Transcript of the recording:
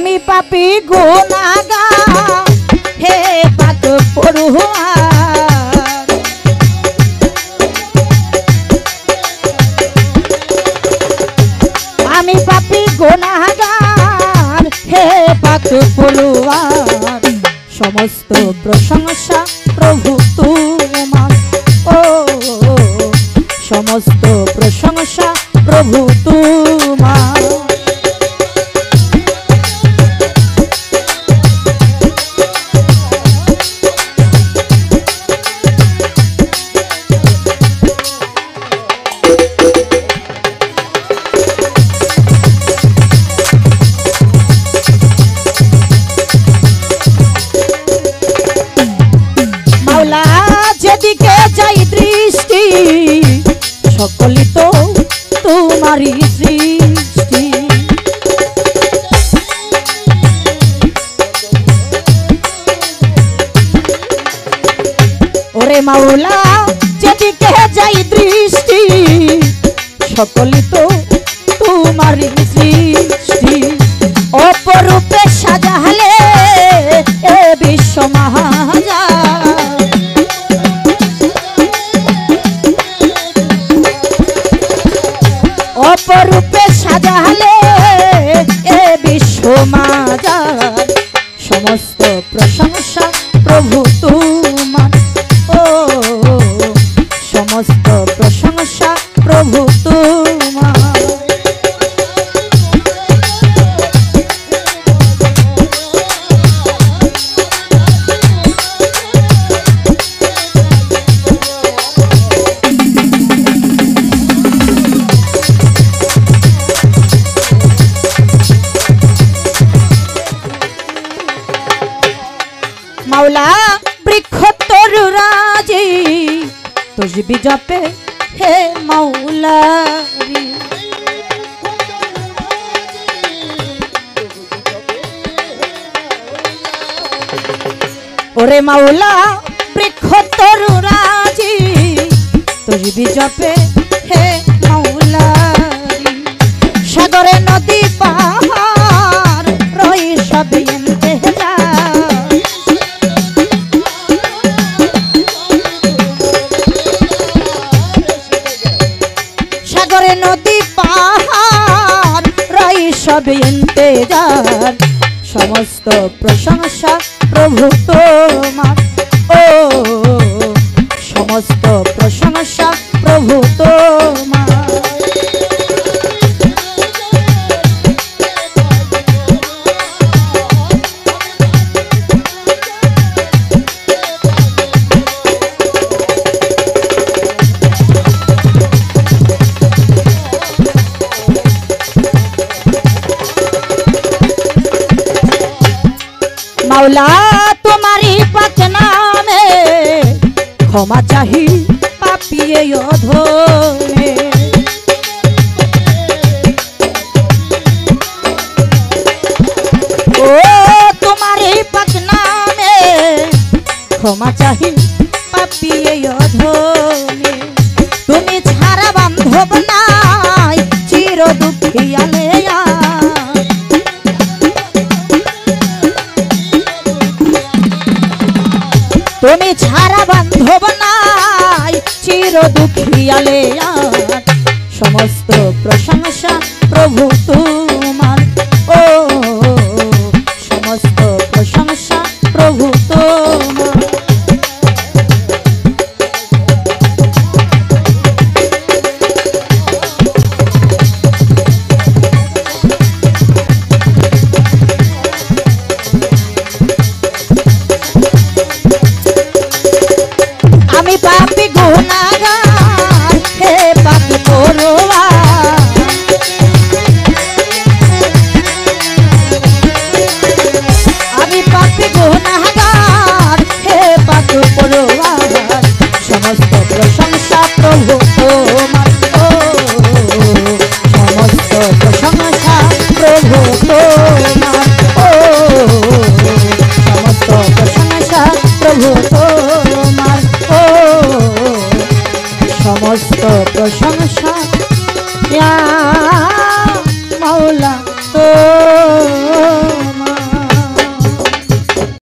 আমি পাপী গুনাহগার হে পাক পরোয়ার আমি পাপী গুনাহগার হে পাক পরোয়ার সমস্ত প্রশংসা প্রভু তোমার ও সমস্ত প্রশংসা প্রভু তোমার যেদিকে যাই দৃষ্টি সকলই তো তোমারই সৃষ্টি ওরে মাওলা যেদিকে যাই দৃষ্টি সকলই তো তোমারই সৃষ্টি অপরূপে সাজালে এ বিশ্ব মহাজান অপরূপে সাজালে এ বিশ্ব মাজার সমস্ত প্রশংসা প্রভু তোমার ও সমস্ত প্রশংসা প্রভু তোমার মাওলা বৃক্ষ তরু রাজি তসবি জপে হে মাওলা ওরে মাওলা বৃক্ষ তরু রাজি তসবি জপে হে মাওলা সাগরে নদী পাহাড় রই সব ইন্তেজা নদী পাহাড় রই সব ইন্তেজার সমস্ত প্রশংসা প্রভু তোমার ও সমস্ত প্রশংসা প্রভু তোমার মাওলা তোমারই পাক নামে ক্ষমা চাহি পাপী অধমে ও তোমারই পাক নামে ক্ষমা চাহি পাপী অধমে তুমি ছাড়া বান্ধব নাই চির দুঃখিয়ালে তুমি ছাড়া বান্ধব নাই চির দুঃখিয়ালে সমস্ত প্রশংসা প্রভু তুমি